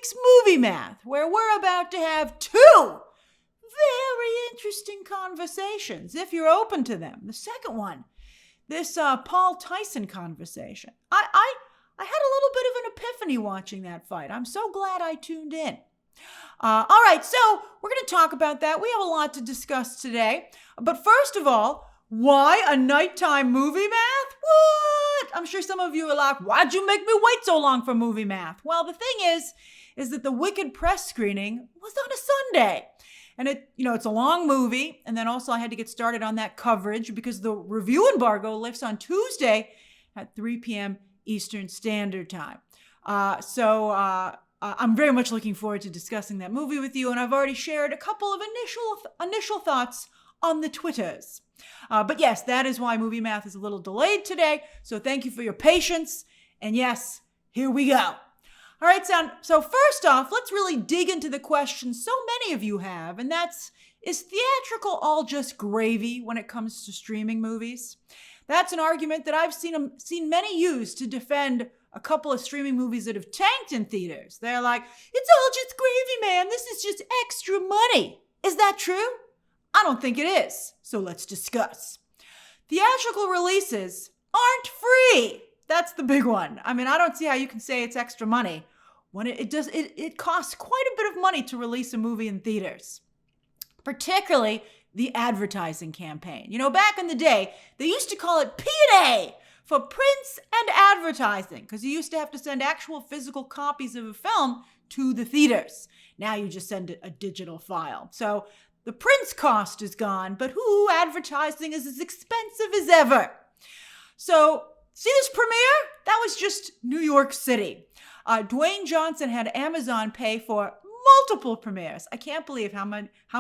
week's Movie Math, where we're about to have two very interesting conversations, if you're open to them. The second one, this Paul Tyson conversation. I had a little bit of an epiphany watching that fight. I'm so glad I tuned in. All right, so we're going to talk about that. We have a lot to discuss today. But first of all, why a nighttime movie math? What? I'm sure some of you are like, why'd you make me wait so long for movie math? Well, the thing is that the Wicked press screening was on a Sunday. And it's a long movie. And then also I had to get started on that coverage because the review embargo lifts on Tuesday at 3 p.m. Eastern Standard Time. I'm very much looking forward to discussing that movie with you. And I've already shared a couple of initial thoughts on the Twitters. But yes, that is why Movie Math is a little delayed today. So thank you for your patience. And yes, here we go. All right, so first off, let's really dig into the question so many of you have, and that's, is theatrical all just gravy when it comes to streaming movies? That's an argument that I've seen many use to defend a couple of streaming movies that have tanked in theaters. They're like, it's all just gravy, man. This is just extra money. Is that true? I don't think it is. So let's discuss. Theatrical releases aren't free. That's the big one. I mean, I don't see how you can say it's extra money when it costs quite a bit of money to release a movie in theaters, particularly the advertising campaign. Back in the day, they used to call it P&A for prints and advertising because you used to have to send actual physical copies of a film to the theaters. Now you just send a digital file. So the prints cost is gone, but advertising is as expensive as ever. So see this premiere? That was just New York City. Dwayne Johnson had Amazon pay for multiple premieres. I can't believe how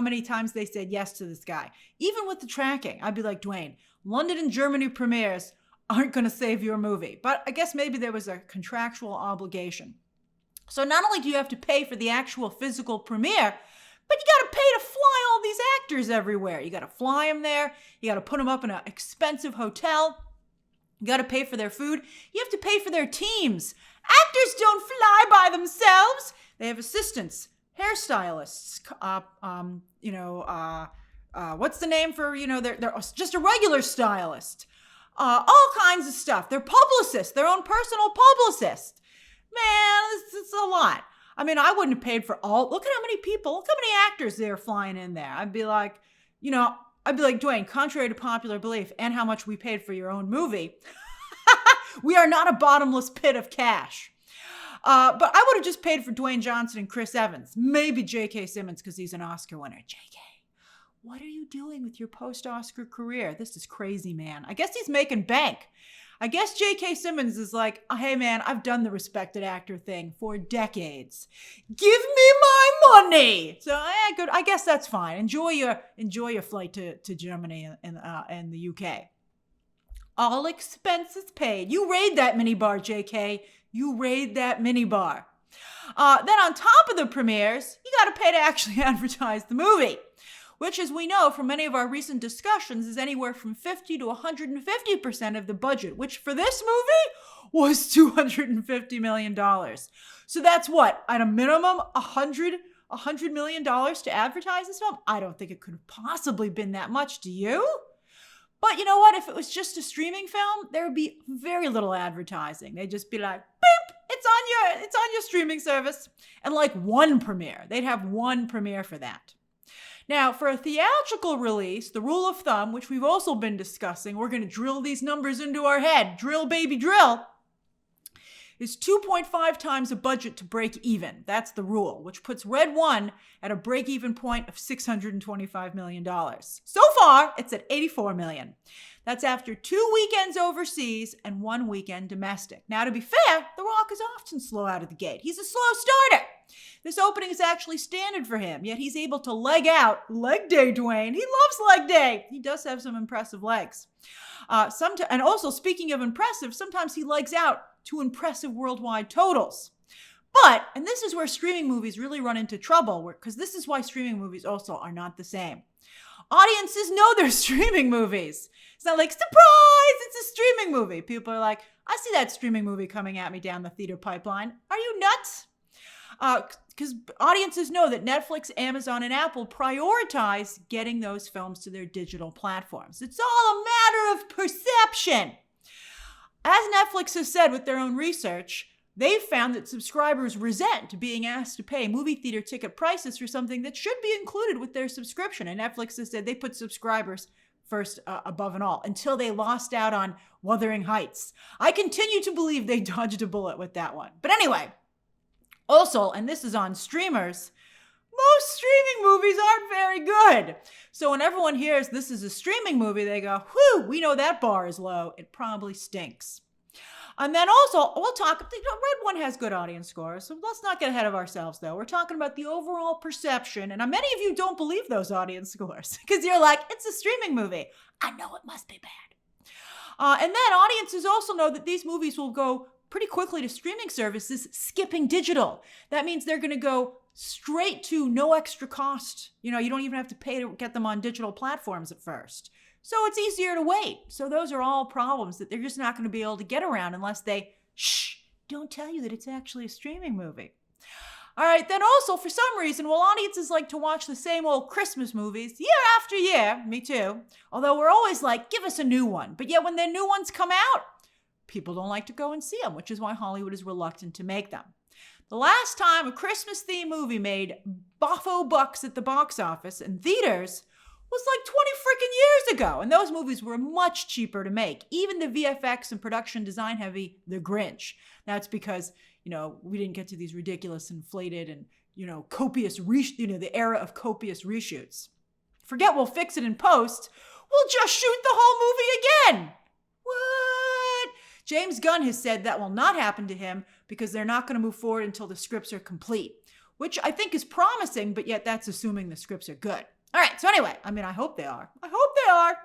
many times they said yes to this guy. Even with the tracking, I'd be like, Dwayne, London and Germany premieres aren't going to save your movie. But I guess maybe there was a contractual obligation. So not only do you have to pay for the actual physical premiere, but you got to pay to fly all these actors everywhere. You got to fly them there. You got to put them up in an expensive hotel. You got to pay for their food. You have to pay for their teams. Actors don't fly by themselves. They have assistants, hairstylists, what's the name for, they're just a regular stylist. All kinds of stuff. They're publicists, their own personal publicist. Man, it's a lot. I mean, I wouldn't have paid for all. Look at how many people, look how many actors they're flying in there. I'd be like, Dwayne, contrary to popular belief and how much we paid for your own movie, we are not a bottomless pit of cash. But I would have just paid for Dwayne Johnson and Chris Evans. Maybe J.K. Simmons because he's an Oscar winner. J.K., what are you doing with your post-Oscar career? This is crazy, man. I guess he's making bank. I guess J.K. Simmons is like, hey, man, I've done the respected actor thing for decades. Give me my money. So, good. I guess that's fine. Enjoy your flight to Germany and the UK. All expenses paid. You raid that minibar, J.K. You raid that minibar. Then on top of the premieres, you got to pay to actually advertise the movie, which, as we know from many of our recent discussions, is anywhere from 50 to 150% of the budget, which for this movie was $250 million. So that's what? At a minimum, $100 million to advertise this film? I don't think it could have possibly been that much. Do you? But you know what? If it was just a streaming film, there would be very little advertising. They'd just be like, beep, it's on your streaming service. And like one premiere. They'd have one premiere for that. Now, for a theatrical release, the rule of thumb, which we've also been discussing, we're going to drill these numbers into our head. Drill, baby, drill. Is 2.5 times a budget to break even. That's the rule, which puts Red One at a break-even point of $625 million. So far, it's at $84 million. That's after 2 weekends overseas and 1 weekend domestic. Now, to be fair, The Rock is often slow out of the gate. He's a slow starter. This opening is actually standard for him, yet he's able to leg out. Leg day, Dwayne. He loves leg day. He does have some impressive legs. And also, speaking of impressive, sometimes he legs out to impressive worldwide totals. But, and this is where streaming movies really run into trouble, because this is why streaming movies also are not the same. Audiences know they're streaming movies. It's not like, surprise, it's a streaming movie. People are like, I see that streaming movie coming at me down the theater pipeline. Are you nuts? Because audiences know that Netflix, Amazon, and Apple prioritize getting those films to their digital platforms. It's all a matter of perception. As Netflix has said with their own research, they've found that subscribers resent being asked to pay movie theater ticket prices for something that should be included with their subscription. And Netflix has said they put subscribers first above and all until they lost out on Wuthering Heights. I continue to believe they dodged a bullet with that one. But anyway, also, and this is on streamers, most streaming movies aren't very good. So when everyone hears this is a streaming movie, they go, whew, we know that bar is low. It probably stinks. And then also, we'll talk, Red One has good audience scores, so let's not get ahead of ourselves, though. We're talking about the overall perception, and many of you don't believe those audience scores, because you're like, it's a streaming movie. I know it must be bad. And then audiences also know that these movies will go pretty quickly to streaming services, skipping digital. That means they're going to go straight to no extra cost. You don't even have to pay to get them on digital platforms at first. So it's easier to wait. So those are all problems that they're just not going to be able to get around unless they, don't tell you that it's actually a streaming movie. All right, then also, for some reason, while audiences like to watch the same old Christmas movies year after year, me too, although we're always like, give us a new one. But yet when their new ones come out, people don't like to go and see them, which is why Hollywood is reluctant to make them. The last time a Christmas-themed movie made boffo bucks at the box office in theaters was like 20 freaking years ago, and those movies were much cheaper to make. Even the VFX and production design heavy The Grinch. That's because, we didn't get to these ridiculous inflated and, copious, the era of copious reshoots. Forget we'll fix it in post. We'll just shoot the whole movie again. What? James Gunn has said that will not happen to him because they're not going to move forward until the scripts are complete, which I think is promising, but yet that's assuming the scripts are good. All right, so anyway, I hope they are. I hope they are.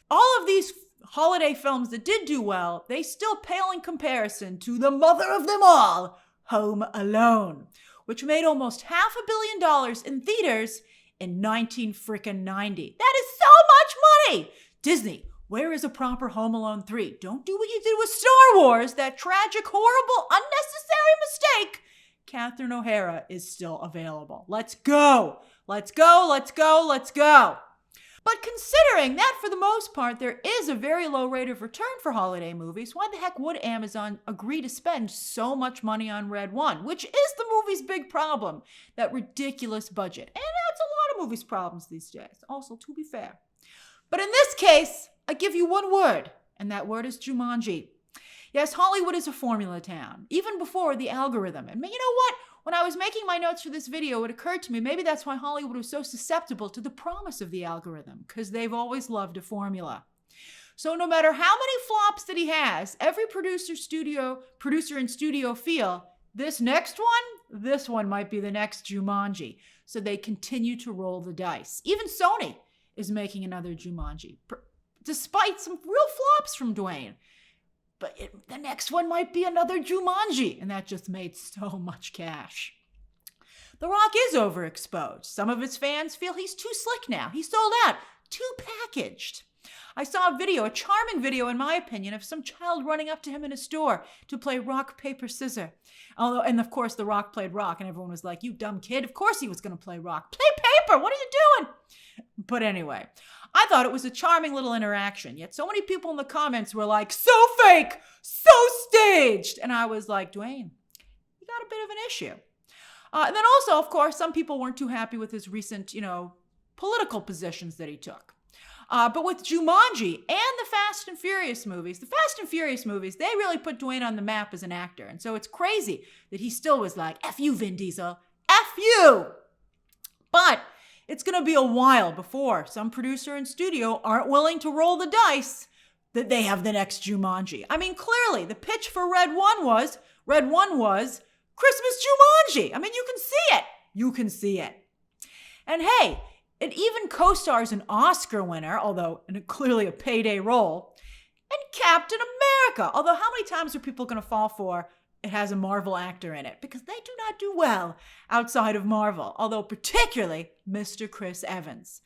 All of these holiday films that did do well, they still pale in comparison to the mother of them all, Home Alone, which made almost $500 million in theaters in 1990. That is so much money! Disney, where is a proper Home Alone 3? Don't do what you did with Star Wars, that tragic, horrible, unnecessary mistake. Catherine O'Hara is still available. Let's go. Let's go, let's go, let's go. But considering that for the most part there is a very low rate of return for holiday movies, why the heck would Amazon agree to spend so much money on Red One, which is the movie's big problem, that ridiculous budget. And that's a lot of movies' problems these days, also to be fair. But in this case, I give you one word, and that word is Jumanji. Yes, Hollywood is a formula town, even before the algorithm. And you know what? When I was making my notes for this video, it occurred to me maybe that's why Hollywood was so susceptible to the promise of the algorithm, because they've always loved a formula. So no matter how many flops that he has, every producer in studio feel, this one might be the next Jumanji. So they continue to roll the dice. Even Sony is making another Jumanji, despite some real flops from Dwayne. But the next one might be another Jumanji, and that just made so much cash. The Rock is overexposed. Some of his fans feel he's too slick now. He's sold out, too packaged. I saw a charming video in my opinion, of some child running up to him in a store to play rock, paper, scissors. And of course The Rock played rock, and everyone was like, you dumb kid, of course he was going to play rock. Play paper, what are you doing? But anyway, I thought it was a charming little interaction, yet so many people in the comments were like, so fake, so staged. And I was like, Dwayne, you got a bit of an issue. And then also, of course, some people weren't too happy with his recent, political positions that he took. But with Jumanji and the Fast and Furious movies, they really put Dwayne on the map as an actor. And so it's crazy that he still was like, F you, Vin Diesel, F you. But it's going to be a while before some producer in studio aren't willing to roll the dice that they have the next Jumanji. Clearly, the pitch for Red One was Christmas Jumanji. You can see it. You can see it. And hey, it even co-stars an Oscar winner, although in clearly a payday role, and Captain America. Although how many times are people going to fall for it has a Marvel actor in it? Because they do not do well outside of Marvel, although particularly Mr. Chris Evans.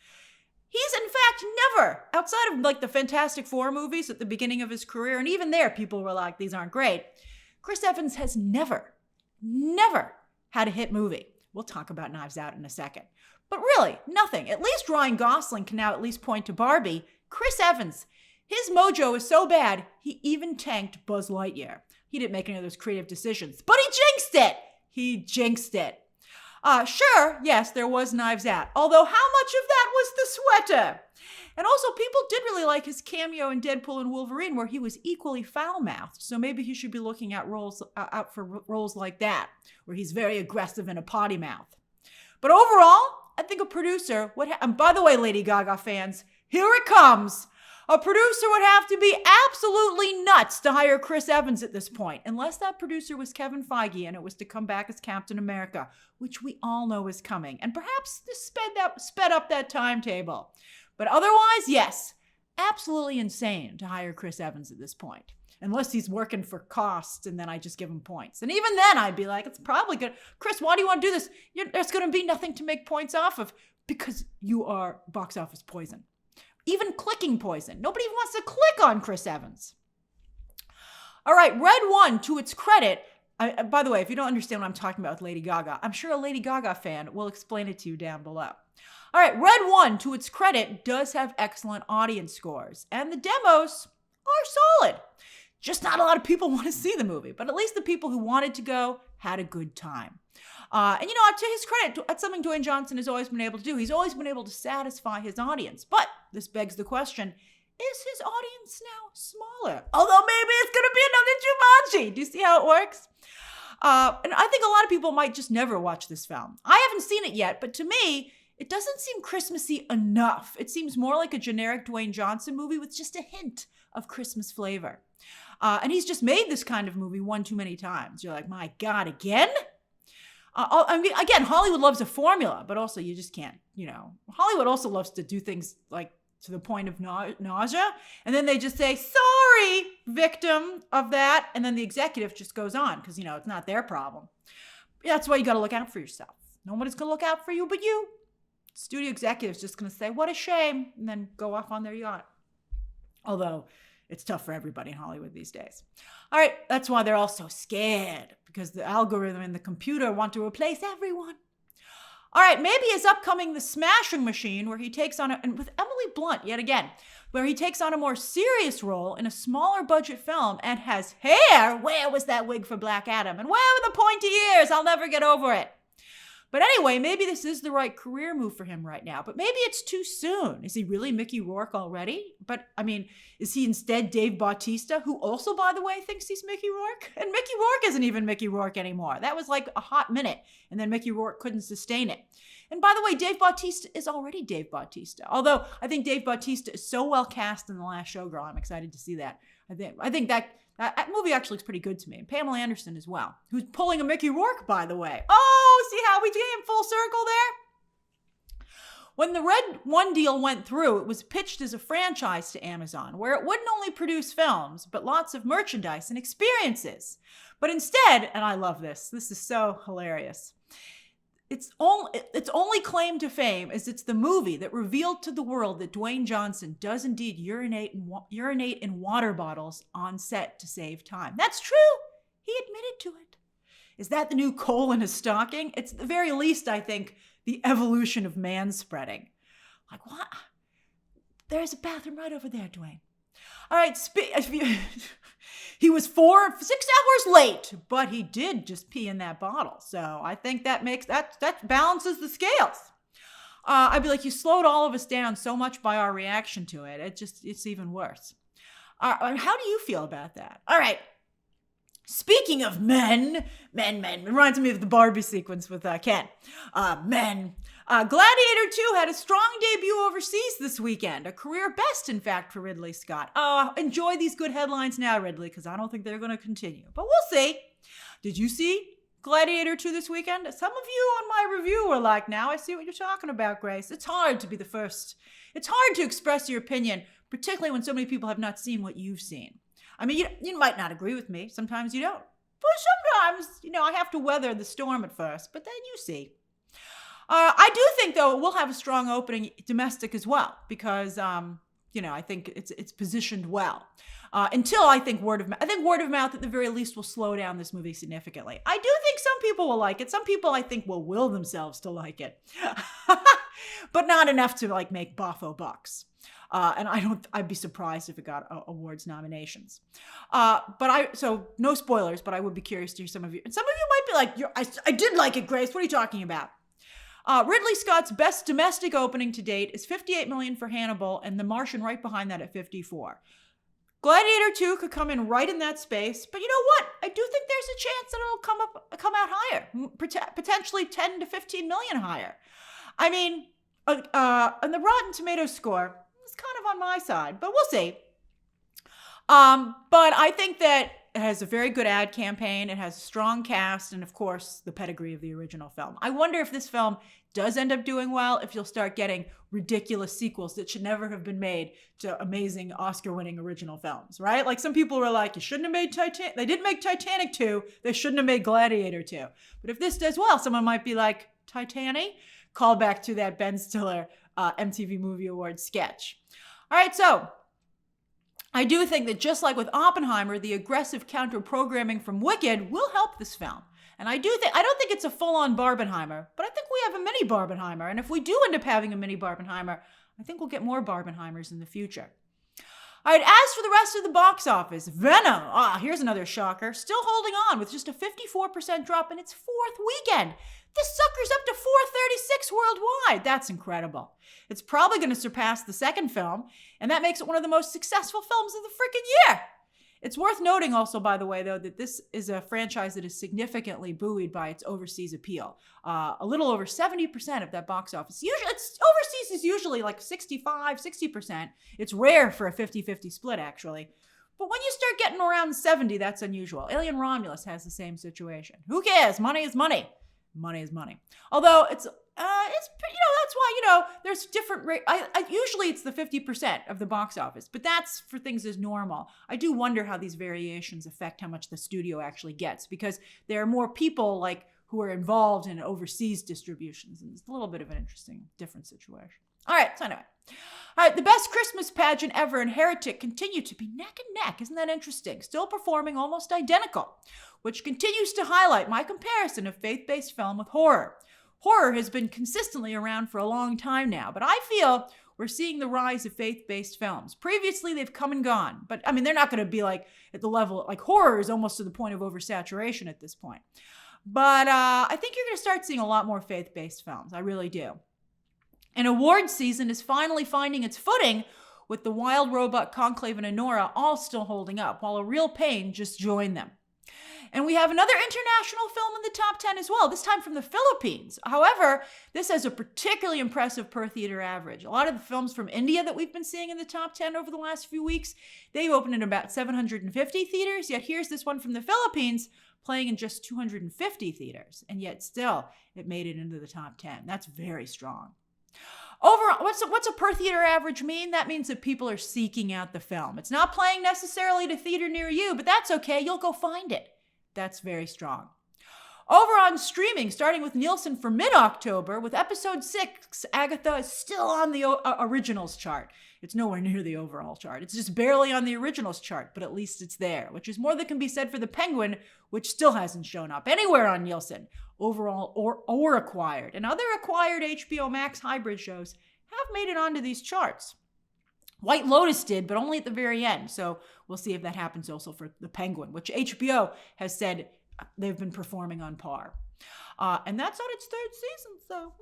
He's in fact never, outside of the Fantastic Four movies at the beginning of his career, and even there people were like, these aren't great. Chris Evans has never had a hit movie. We'll talk about Knives Out in a second. But really, nothing. At least Ryan Gosling can now at least point to Barbie. Chris Evans, his mojo is so bad, he even tanked Buzz Lightyear. He didn't make any of those creative decisions, but he jinxed it. He jinxed it. Sure, yes, there was Knives Out. Although how much of that was the sweater? And also, people did really like his cameo in Deadpool and Wolverine, where he was equally foul-mouthed. So maybe he should be looking at out for roles like that, where he's very aggressive and a potty mouth. But overall, I think a producer would and by the way, Lady Gaga fans, here it comes. A producer would have to be absolutely nuts to hire Chris Evans at this point, unless that producer was Kevin Feige and it was to come back as Captain America, which we all know is coming. And perhaps this sped up that timetable. But otherwise, yes, absolutely insane to hire Chris Evans at this point. Unless he's working for costs and then I just give him points. And even then I'd be like, it's probably good. Chris, why do you want to do this? There's going to be nothing to make points off of because you are box office poison. Even clicking poison. Nobody wants to click on Chris Evans. All right, Red One, to its credit, by the way, if you don't understand what I'm talking about with Lady Gaga, I'm sure a Lady Gaga fan will explain it to you down below. All right, Red One, to its credit, does have excellent audience scores, and the demos are solid. Just not a lot of people want to see the movie, but at least the people who wanted to go had a good time. And to his credit, that's something Dwayne Johnson has always been able to do. He's always been able to satisfy his audience. But this begs the question, is his audience now smaller? Although maybe it's going to be another Jumanji. Do you see how it works? And I think a lot of people might just never watch this film. I haven't seen it yet, but to me, it doesn't seem Christmassy enough. It seems more like a generic Dwayne Johnson movie with just a hint of Christmas flavor. And he's just made this kind of movie one too many times. You're like, my God, again? Again, Hollywood loves a formula, but also you just can't, Hollywood also loves to do things like to the point of nausea. And then they just say, sorry, victim of that. And then the executive just goes on because, it's not their problem. That's why you got to look out for yourself. Nobody's going to look out for you but you. Studio executive's just going to say, what a shame, and then go off on their yacht. Although it's tough for everybody in Hollywood these days. All right, that's why they're all so scared, because the algorithm and the computer want to replace everyone. All right, maybe his upcoming The Smashing Machine, where he takes on, and with Emily Blunt yet again, where he takes on a more serious role in a smaller budget film and has hair. Where was that wig for Black Adam? And where were the pointy ears? I'll never get over it. But anyway, maybe this is the right career move for him right now. But maybe it's too soon. Is he really Mickey Rourke already? But, is he instead Dave Bautista, who also, by the way, thinks he's Mickey Rourke? And Mickey Rourke isn't even Mickey Rourke anymore. That was like a hot minute, and then Mickey Rourke couldn't sustain it. And by the way, Dave Bautista is already Dave Bautista. Although I think Dave Bautista is so well cast in The Last Showgirl, I'm excited to see that. I think that movie actually looks pretty good to me. And Pamela Anderson as well, who's pulling a Mickey Rourke, by the way. Oh, see how we came full circle there? When the Red One deal went through, it was pitched as a franchise to Amazon, where it wouldn't only produce films, but lots of merchandise and experiences. But instead, and I love this is so hilarious, its only claim to fame is it's the movie that revealed to the world that Dwayne Johnson does indeed urinate in water bottles on set to save time. That's true. He admitted to it. Is that the new coal in his stocking? It's at the very least, I think, the evolution of manspreading. Like, what? There's a bathroom right over there, Dwayne. All right, he was 6 hours late, but he did just pee in that bottle. So I think that balances the scales. I'd be like, you slowed all of us down so much by our reaction to it. It's even worse. How do you feel about that? All right. Speaking of men, it reminds me of the Barbie sequence with Ken. Men. Gladiator 2 had a strong debut overseas this weekend. A career best, in fact, for Ridley Scott. Enjoy these good headlines now, Ridley, because I don't think they're going to continue. But we'll see. Did you see Gladiator 2 this weekend? Some of you on my review were like, now I see what you're talking about, Grace. It's hard to be the first. It's hard to express your opinion, particularly when so many people have not seen what you've seen. You might not agree with me. Sometimes you don't. But sometimes, I have to weather the storm at first. But then you see. I do think, though, we'll have a strong opening domestic as well. Because, I think it's positioned well. Until I think word of mouth. I think word of mouth, at the very least, will slow down this movie significantly. I do think some people will like it. Some people, I think, will will themselves to like it. But not enough to like make boffo bucks. And I'd be surprised if it got awards nominations. So no spoilers, but I would be curious to hear some of you. And some of you might be like, I did like it, Grace. What are you talking about? Ridley Scott's best domestic opening to date is $58 million for Hannibal, and The Martian right behind that at $54. Gladiator 2 could come in right in that space, but you know what? I do think there's a chance that it'll come out higher, potentially 10 to 15 million higher. I mean, and the Rotten Tomatoes score is kind of on my side, but we'll see. But I think that it has a very good ad campaign. It has a strong cast, and of course, the pedigree of the original film. I wonder if this film does end up doing well, if you'll start getting ridiculous sequels that should never have been made to amazing Oscar-winning original films, right? Like some people were like, you shouldn't have made Titanic. They didn't make Titanic 2. They shouldn't have made Gladiator 2. But if this does well, someone might be like, Titanic? Call back to that Ben Stiller MTV Movie Awards sketch. All right, so I do think that just like with Oppenheimer, the aggressive counter-programming from Wicked will help this film. And I don't think it's a full-on Barbenheimer, but I think we have a mini Barbenheimer. And if we do end up having a mini Barbenheimer, I think we'll get more Barbenheimers in the future. All right, as for the rest of the box office, Venom, here's another shocker, still holding on with just a 54% drop in its fourth weekend. This sucker's up to 436 worldwide. That's incredible. It's probably going to surpass the second film, and that makes it one of the most successful films of the freaking year. It's worth noting also, by the way, though, that this is a franchise that is significantly buoyed by its overseas appeal. A little over 70% of that box office. Overseas is usually like 65, 60%. It's rare for a 50-50 split, actually. But when you start getting around 70, that's unusual. Alien Romulus has the same situation. Who cares? Money is money. Money is money. Although it's that's why, there's different rate. Usually it's the 50% of the box office, but that's for things as normal. I do wonder how these variations affect how much the studio actually gets, because there are more people like who are involved in overseas distributions, and it's a little bit of an interesting, different situation. All right, so anyway. All right, the best Christmas pageant ever and Heretic continue to be neck and neck. Isn't that interesting? Still performing almost identical, which continues to highlight my comparison of faith-based film with horror. Horror has been consistently around for a long time now, but I feel we're seeing the rise of faith-based films. Previously, they've come and gone, but I mean, they're not going to be like at the level, like horror is almost to the point of oversaturation at this point. But I think you're going to start seeing a lot more faith-based films. I really do. And awards season is finally finding its footing with The Wild Robot, Conclave, and Anora all still holding up, while A Real Pain just joined them. And we have another international film in the top 10 as well, this time from the Philippines. However, this has a particularly impressive per theater average. A lot of the films from India that we've been seeing in the top 10 over the last few weeks, they've opened in about 750 theaters, yet here's this one from the Philippines playing in just 250 theaters, and yet still it made it into the top 10. That's very strong. Overall, what's a per theater average mean? That means that people are seeking out the film. It's not playing necessarily at a theater near you, but that's okay. You'll go find it. That's very strong. Over on streaming, starting with Nielsen for mid-October, with episode 6, Agatha is still on the originals chart. It's nowhere near the overall chart. It's just barely on the originals chart, but at least it's there, which is more than can be said for The Penguin, which still hasn't shown up anywhere on Nielsen, overall or acquired. And other acquired HBO Max hybrid shows have made it onto these charts. White Lotus did, but only at the very end. So we'll see if that happens also for The Penguin, which HBO has said they've been performing on par. And that's on its third season, so...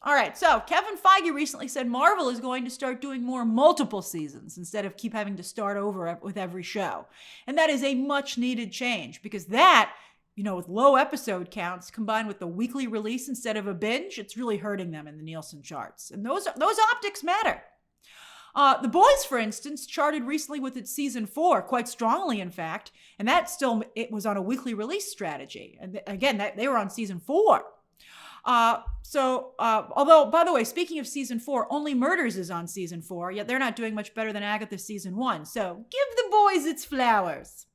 All right, so Kevin Feige recently said Marvel is going to start doing more multiple seasons instead of keep having to start over with every show. And that is a much needed change, because that, with low episode counts combined with the weekly release instead of a binge, it's really hurting them in the Nielsen charts. And those optics matter. The Boys, for instance, charted recently with its season 4, quite strongly, in fact, and it was on a weekly release strategy. And again, they were on season 4. Although, by the way, speaking of season 4, Only Murders is on season 4, yet they're not doing much better than Agatha season 1. So give The Boys its flowers.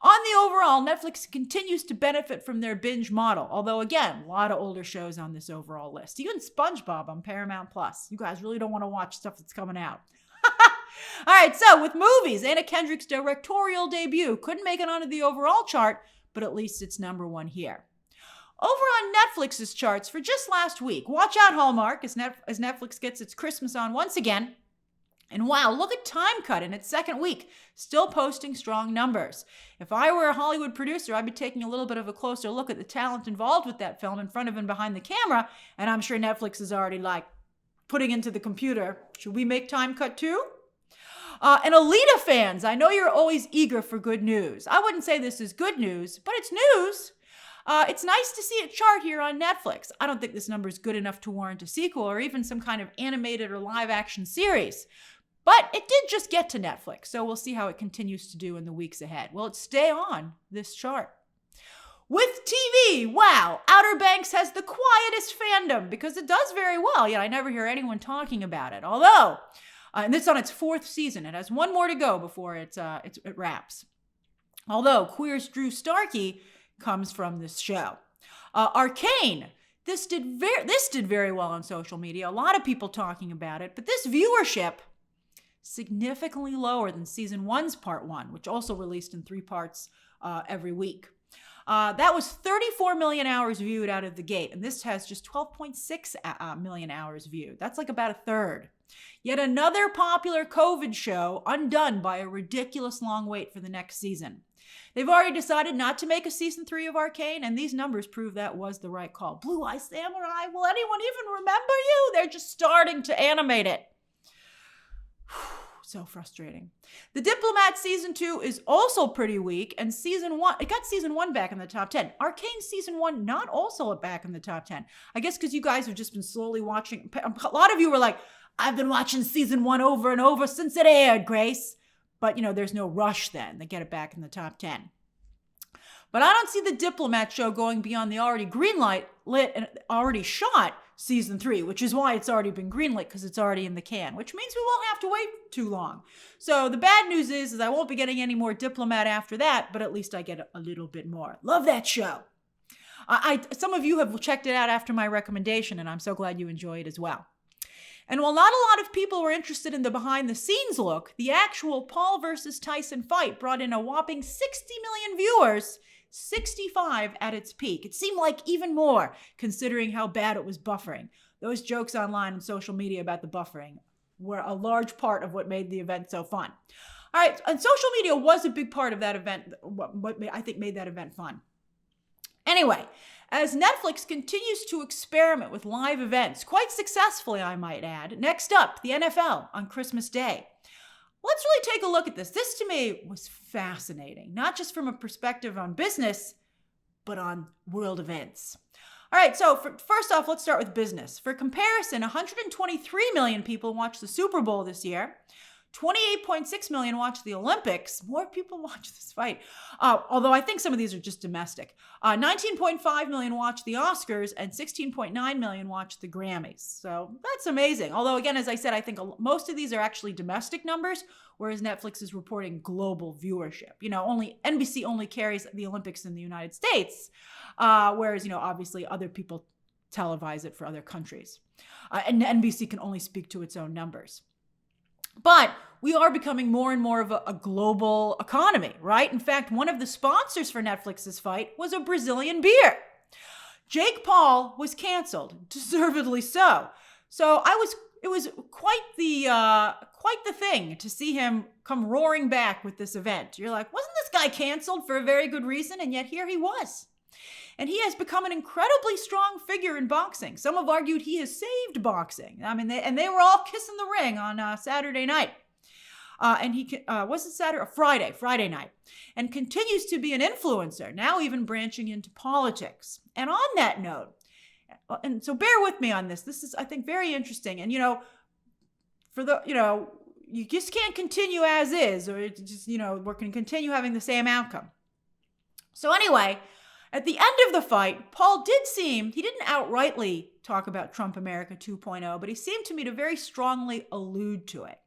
On the overall, Netflix continues to benefit from their binge model. Although, again, a lot of older shows on this overall list. Even SpongeBob on Paramount+. You guys really don't want to watch stuff that's coming out. All right, so with movies, Anna Kendrick's directorial debut couldn't make it onto the overall chart, but at least it's number one here. Over on Netflix's charts for just last week, watch out Hallmark as Netflix gets its Christmas on once again. And wow, look at Time Cut in its second week, still posting strong numbers. If I were a Hollywood producer, I'd be taking a little bit of a closer look at the talent involved with that film in front of and behind the camera, and I'm sure Netflix is already putting into the computer, should we make Time Cut too? And Alita fans, I know you're always eager for good news. I wouldn't say this is good news, but it's news. It's nice to see it chart here on Netflix. I don't think this number is good enough to warrant a sequel or even some kind of animated or live action series. But it did just get to Netflix, so we'll see how it continues to do in the weeks ahead. Will it stay on this chart? With TV, wow, Outer Banks has the quietest fandom because it does very well, yet I never hear anyone talking about it. Although, and it's on its fourth season, it has one more to go before it wraps. Although Queer's Drew Starkey comes from this show. Arcane, this did very well on social media. A lot of people talking about it, but this viewership significantly lower than season 1's part 1, which also released in 3 parts every week. That was 34 million hours viewed out of the gate, and this has just 12.6 million hours viewed. That's like about a third. Yet another popular COVID show undone by a ridiculous long wait for the next season. They've already decided not to make a season 3 of Arcane, and these numbers prove that was the right call. Blue Eye Samurai, will anyone even remember you? They're just starting to animate it. So frustrating. The Diplomat season 2 is also pretty weak, and it got season 1 back in the top 10. Arcane season 1 not also back in the top 10. I guess because you guys have just been slowly watching. A lot of you were like, I've been watching season 1 over and over since it aired, Grace. But, there's no rush then. They get it back in the top 10. But I don't see the Diplomat show going beyond the already lit and already shot season 3, which is why it's already been greenlit, because it's already in the can, which means we won't have to wait too long. So the bad news is I won't be getting any more Diplomat after that, but at least I get a little bit more. Love that show. Some of you have checked it out after my recommendation, and I'm so glad you enjoy it as well. And while not a lot of people were interested in the behind-the-scenes look, the actual Paul versus Tyson fight brought in a whopping 60 million viewers, 65 at its peak. It seemed like even more, considering how bad it was buffering. Those jokes online and social media about the buffering were a large part of what made the event so fun. All right, and social media was a big part of that event, what I think made that event fun. Anyway, as Netflix continues to experiment with live events, quite successfully, I might add, next up, the NFL on Christmas Day. Let's really take a look at this. This to me was fascinating, not just from a perspective on business, but on world events. All right, so first off, let's start with business. For comparison, 123 million people watched the Super Bowl this year. 28.6 million watched the Olympics. More people watch this fight. Although I think some of these are just domestic. 19.5 million watched the Oscars and 16.9 million watched the Grammys. So that's amazing. Although again, as I said, I think most of these are actually domestic numbers, whereas Netflix is reporting global viewership. NBC only carries the Olympics in the United States, whereas, obviously other people televise it for other countries. And NBC can only speak to its own numbers. But we are becoming more and more of a global economy, right? In fact, one of the sponsors for Netflix's fight was a Brazilian beer. Jake Paul was canceled, deservedly so. So it was quite the thing to see him come roaring back with this event. You're like, wasn't this guy canceled for a very good reason? And yet here he was. And he has become an incredibly strong figure in boxing. Some have argued he has saved boxing. I mean, they were all kissing the ring on Saturday night. And he was it Saturday or Friday night, and continues to be an influencer, now even branching into politics. And on that note, and so bear with me on this. This is, I think, very interesting. And, you just can't continue as is, or it's just, we're going to continue having the same outcome. So anyway, at the end of the fight, Paul he didn't outrightly talk about Trump America 2.0, but he seemed to me to very strongly allude to it.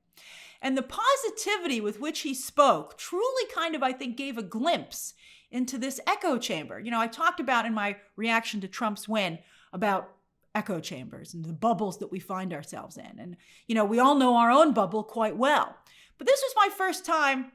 And the positivity with which he spoke truly kind of, I think, gave a glimpse into this echo chamber. I talked about in my reaction to Trump's win about echo chambers and the bubbles that we find ourselves in. And, we all know our own bubble quite well. But this was my first time,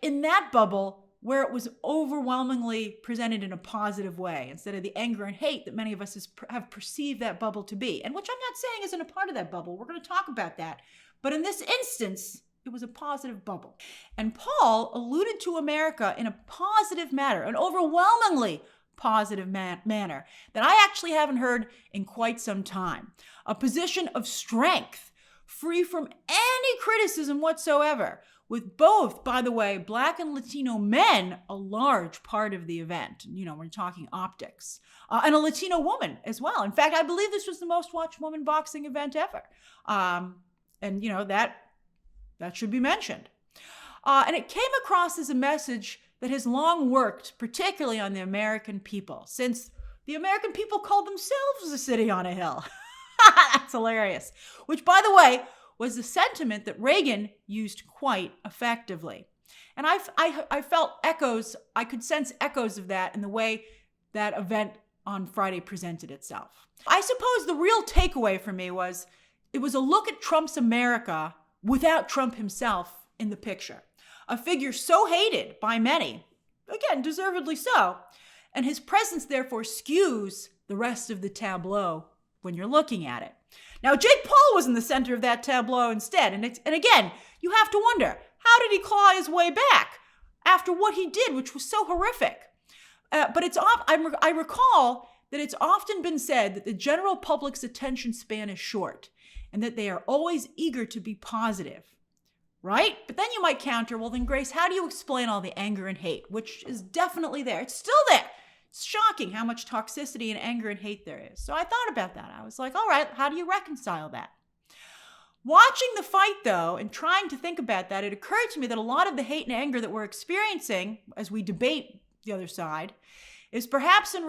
in that bubble, where it was overwhelmingly presented in a positive way instead of the anger and hate that many of us have perceived that bubble to be, and which I'm not saying isn't a part of that bubble. We're going to talk about that. But in this instance, it was a positive bubble. And Paul alluded to America in a positive manner, an overwhelmingly positive manner that I actually haven't heard in quite some time. A position of strength, free from any criticism whatsoever, with both, by the way, Black and Latino men a large part of the event. We're talking optics. And a Latino woman as well. In fact, I believe this was the most watched woman boxing event ever. That should be mentioned. And it came across as a message that has long worked, particularly on the American people, since the American people called themselves a city on a hill. That's hilarious. Which, by the way, was the sentiment that Reagan used quite effectively. And I felt echoes, I could sense echoes of that in the way that event on Friday presented itself. I suppose the real takeaway for me was it was a look at Trump's America without Trump himself in the picture. A figure so hated by many, again, deservedly so, and his presence therefore skews the rest of the tableau when you're looking at it. Now, Jake Paul was in the center of that tableau instead, and again, you have to wonder, how did he claw his way back after what he did, which was so horrific? But I recall that it's often been said that the general public's attention span is short, and that they are always eager to be positive. Right? But then you might counter, well then Grace, how do you explain all the anger and hate, which is definitely there? It's still there. It's shocking how much toxicity and anger and hate there is. So I thought about that. I was like, all right, how do you reconcile that? Watching the fight though, and trying to think about that, it occurred to me that a lot of the hate and anger that we're experiencing as we debate the other side is perhaps that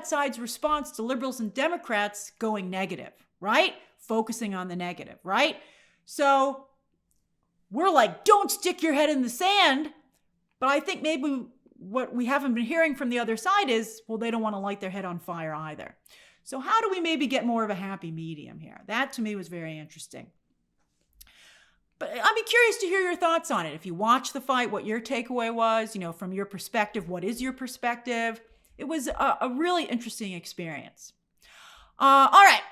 side's response to liberals and Democrats going negative, right? Focusing on the negative, right? So we're like, don't stick your head in the sand. But I think maybe what we haven't been hearing from the other side is, well, they don't want to light their head on fire either. So how do we maybe get more of a happy medium here? That to me was very interesting. But I'd be curious to hear your thoughts on it. If you watched the fight, what your takeaway was, from your perspective, what is your perspective? It was a really interesting experience. All right.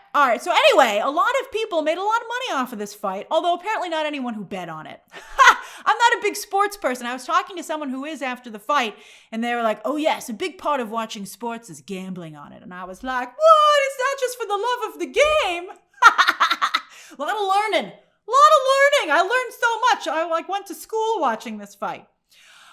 So anyway, a lot of people made a lot of money off of this fight, although apparently not anyone who bet on it. I'm not a big sports person. I was talking to someone who is after the fight, and they were like, oh yes, a big part of watching sports is gambling on it. And I was like, what? It's not just for the love of the game. A lot of learning. I learned so much. I went to school watching this fight.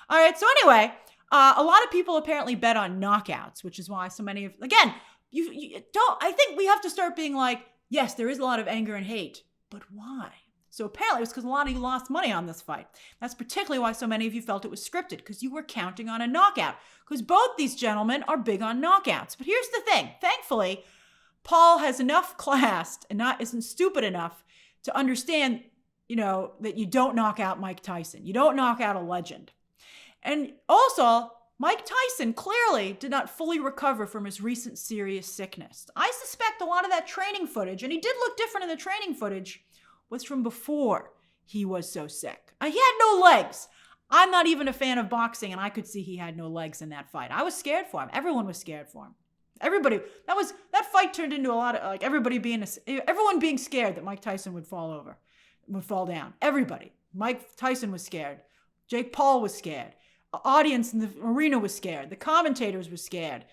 All right. So anyway, a lot of people apparently bet on knockouts, which is why so many of, again, I think we have to start being like, yes, there is a lot of anger and hate, but why? So apparently it was because a lot of you lost money on this fight. That's particularly why so many of you felt it was scripted, because you were counting on a knockout, because both these gentlemen are big on knockouts. But here's the thing. Thankfully, Paul has enough class and isn't stupid enough to understand, that you don't knock out Mike Tyson. You don't knock out a legend. And also, Mike Tyson clearly did not fully recover from his recent serious sickness. I suspect a lot of that training footage, and he did look different in the training footage, was from before he was so sick. He had no legs. I'm not even a fan of boxing, and I could see he had no legs in that fight. I was scared for him. Everyone was scared for him. Everybody. That fight turned into a lot of everyone being scared that Mike Tyson would fall down. Everybody. Mike Tyson was scared. Jake Paul was scared. Audience in the arena was scared. The commentators were scared.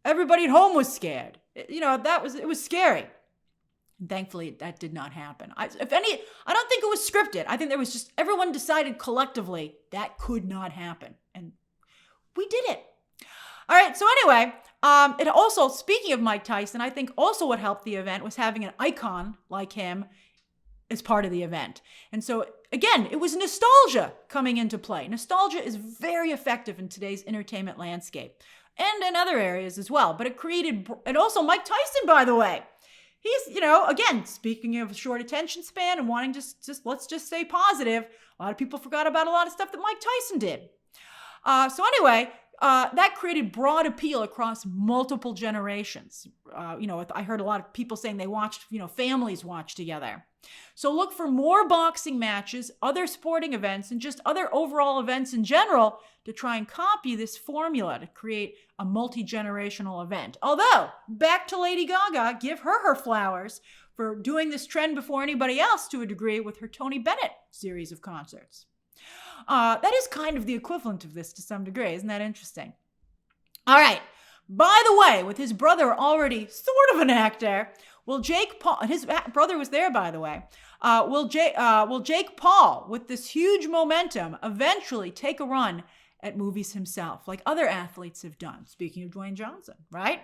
Everybody at home was scared. It was scary. And thankfully, that did not happen. I don't think it was scripted. I think there was just everyone decided collectively that could not happen, and we did it. All right. So anyway, it also, speaking of Mike Tyson, I think also what helped the event was having an icon like him as part of the event. And so again, it was nostalgia coming into play. Nostalgia is very effective in today's entertainment landscape and in other areas as well. But and also Mike Tyson, by the way, he's, again, speaking of short attention span and wanting let's just stay positive. A lot of people forgot about a lot of stuff that Mike Tyson did. So anyway, that created broad appeal across multiple generations. I heard a lot of people saying they watched, families watch together. So look for more boxing matches, other sporting events, and just other overall events in general to try and copy this formula to create a multi-generational event. Although, back to Lady Gaga, give her flowers for doing this trend before anybody else to a degree with her Tony Bennett series of concerts. That is kind of the equivalent of this to some degree. Isn't that interesting? All right. By the way, with his brother already sort of an actor, will Jake Paul, and his brother was there, by the way, will Jake Paul, with this huge momentum, eventually take a run at movies himself, like other athletes have done? Speaking of Dwayne Johnson, right?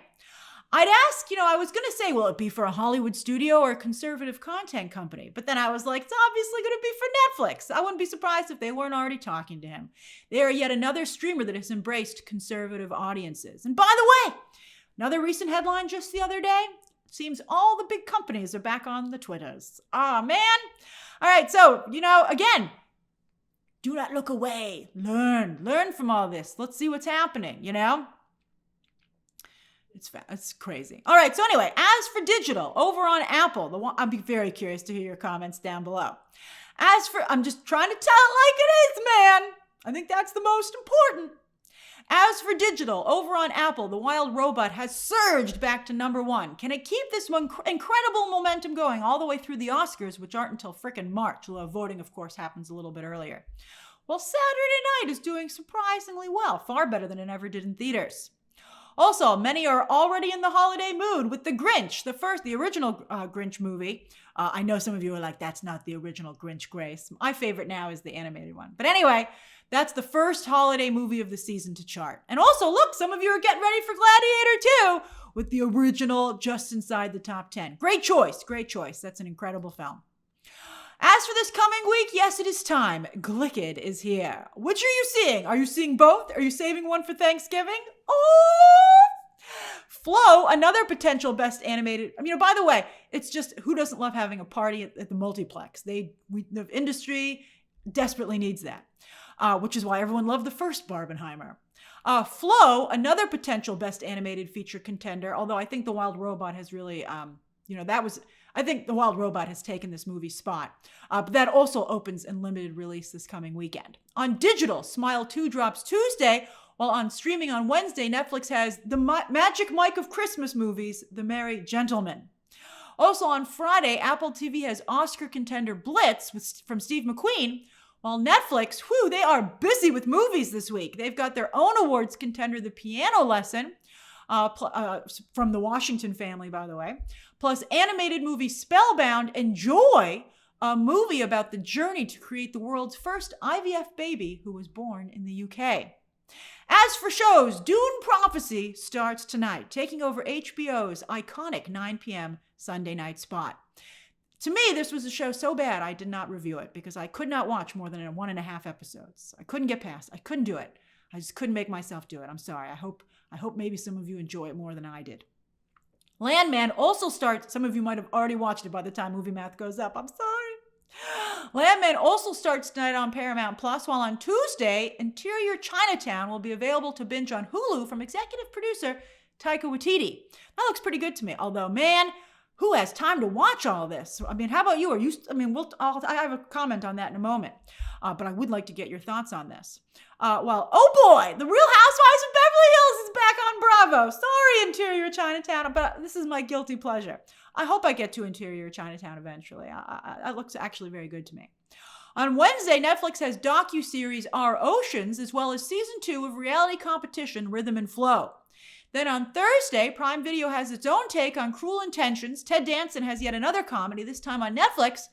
I'd ask, I was going to say, will it be for a Hollywood studio or a conservative content company? But then I was like, it's obviously going to be for Netflix. I wouldn't be surprised if they weren't already talking to him. They are yet another streamer that has embraced conservative audiences. And by the way, another recent headline just the other day, it seems all the big companies are back on the Twitters. Ah, man. All right, so, again, do not look away. Learn from all this. Let's see what's happening, It's crazy. All right. So anyway, as for digital, over on Apple, I'll be very curious to hear your comments down below. I'm just trying to tell it like it is, man. I think that's the most important. As for digital, over on Apple, The Wild Robot has surged back to #1. Can it keep this incredible momentum going all the way through the Oscars, which aren't until frickin' March, although voting, of course, happens a little bit earlier? Well, Saturday Night is doing surprisingly well, far better than it ever did in theaters. Also, many are already in the holiday mood with The Grinch, the original Grinch movie. I know some of you are like, that's not the original Grinch, Grace. My favorite now is the animated one. But anyway, that's the first holiday movie of the season to chart. And also, look, some of you are getting ready for Gladiator too, with the original just inside the top 10. Great choice. That's an incredible film. As for this coming week, yes, it is time. Glicked is here. Which are you seeing? Are you seeing both? Are you saving one for Thanksgiving? Oh! Flow, another potential best animated. By the way, it's just who doesn't love having a party at the multiplex? The industry desperately needs that, which is why everyone loved the first Barbenheimer. Flow, another potential best animated feature contender, although I think The Wild Robot has really, I think The Wild Robot has taken this movie's spot. But that also opens in limited release this coming weekend. On digital, Smile 2 drops Tuesday, while on streaming on Wednesday, Netflix has the Magic Mike of Christmas movies, The Merry Gentleman. Also on Friday, Apple TV has Oscar contender Blitz from Steve McQueen, while Netflix, they are busy with movies this week. They've got their own awards contender, The Piano Lesson, from the Washington family, by the way, plus animated movie Spellbound and Joy, a movie about the journey to create the world's first IVF baby who was born in the UK. As for shows, Dune Prophecy starts tonight, taking over HBO's iconic 9 p.m. Sunday night spot. To me, this was a show so bad I did not review it because I could not watch more than 1.5 episodes. I couldn't get past. I couldn't do it. I just couldn't make myself do it. I'm sorry. I hope maybe some of you enjoy it more than I did. Landman also starts. Some of you might have already watched it by the time Movie Math goes up. I'm sorry. Landman also starts tonight on Paramount Plus, while on Tuesday, Interior Chinatown will be available to binge on Hulu from executive producer Taika Waititi. That looks pretty good to me. Although, man, who has time to watch all this? How about you? I have a comment on that in a moment, but I would like to get your thoughts on this. Oh boy, The Real Housewives of Beverly Hills is back on Bravo. Sorry, Interior Chinatown, but this is my guilty pleasure. I hope I get to Interior Chinatown eventually. It looks actually very good to me. On Wednesday, Netflix has docuseries Our Oceans, as well as season 2 of reality competition Rhythm and Flow. Then on Thursday, Prime Video has its own take on Cruel Intentions. Ted Danson has yet another comedy, this time on Netflix,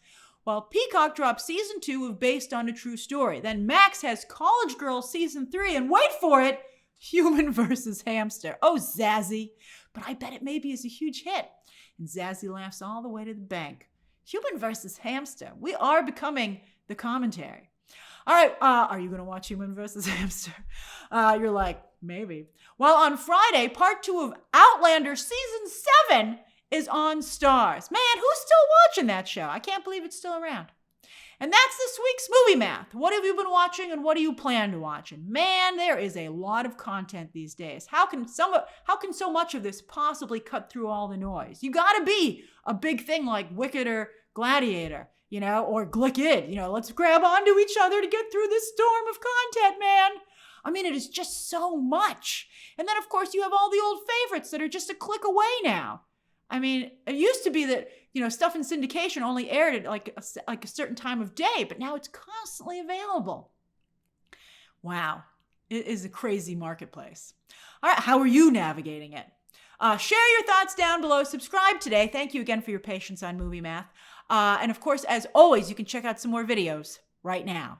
while Peacock drops season 2 of Based on a True Story. Then Max has College Girl season 3, and wait for it, Human vs. Hamster. Oh, Zazie. But I bet it maybe is a huge hit. And Zazie laughs all the way to the bank. Human vs. Hamster. We are becoming the commentary. All right, are you going to watch Human vs. Hamster? You're like, maybe. Well, on Friday, part 2 of Outlander season 7 is on Stars. Man, who's still watching that show? I can't believe it's still around. And that's this week's Movie Math. What have you been watching and what do you plan to watch? And man, there is a lot of content these days. How can so much of this possibly cut through all the noise? You gotta be a big thing like Wicked or Gladiator, or Glicked. Let's grab onto each other to get through this storm of content, man. I mean, it is just so much. And then, of course, you have all the old favorites that are just a click away now. I mean, it used to be that, stuff in syndication only aired at like a certain time of day, but now it's constantly available. Wow. It is a crazy marketplace. All right. How are you navigating it? Share your thoughts down below. Subscribe today. Thank you again for your patience on Movie Math. And of course, as always, you can check out some more videos right now.